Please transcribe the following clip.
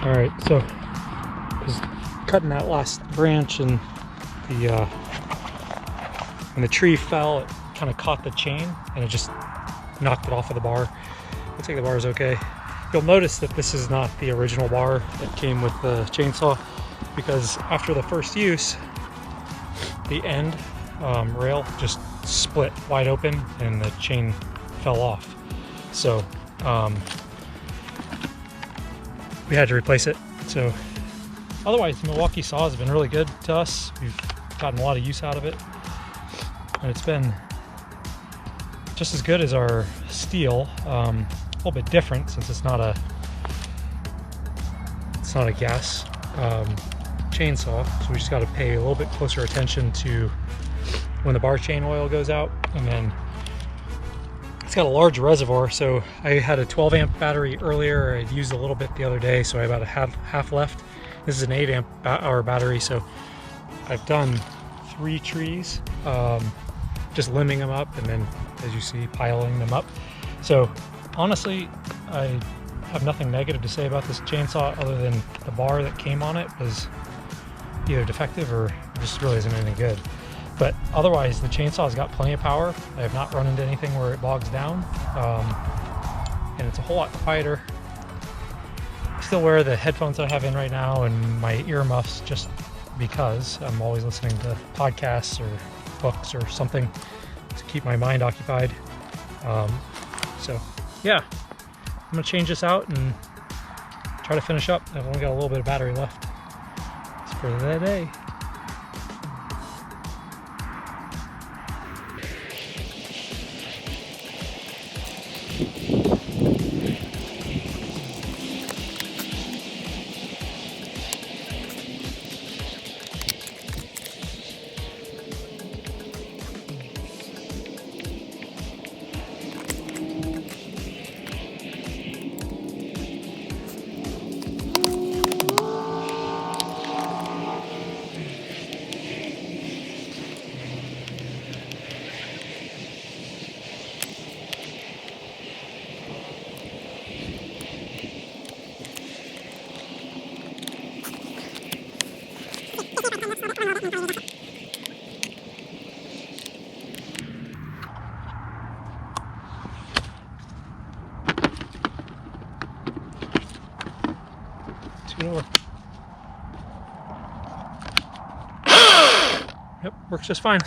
All right, so just cutting that last branch, and when the tree fell, it kind of caught the chain and it just knocked it off of the bar. Looks like the bar is okay. You'll notice that this is not the original bar that came with the chainsaw, because after the first use, the end rail just split wide open and the chain fell off. So we had to replace it. So otherwise, the Milwaukee saw has been really good to us. We've gotten a lot of use out of it, and it's been just as good as our steel. A little bit different since it's not a gas chainsaw, so we just got to pay a little bit closer attention to when the bar chain oil goes out. And then it's got a large reservoir, so I had a 12 amp battery earlier. I used a little bit the other day, so I have about a half left. This is an 8 amp hour battery, so I've done 3 trees, just limbing them up, and then, as you see, piling them up. So honestly, I have nothing negative to say about this chainsaw other than the bar that came on it was either defective or just really isn't any good. But otherwise, the chainsaw's got plenty of power. I have not run into anything where it bogs down, and it's a whole lot quieter. I still wear the headphones I have in right now and my earmuffs just because I'm always listening to podcasts or books or something to keep my mind occupied. So yeah, I'm gonna change this out and try to finish up. I've only got a little bit of battery left. It's for the day. Yep, works just fine.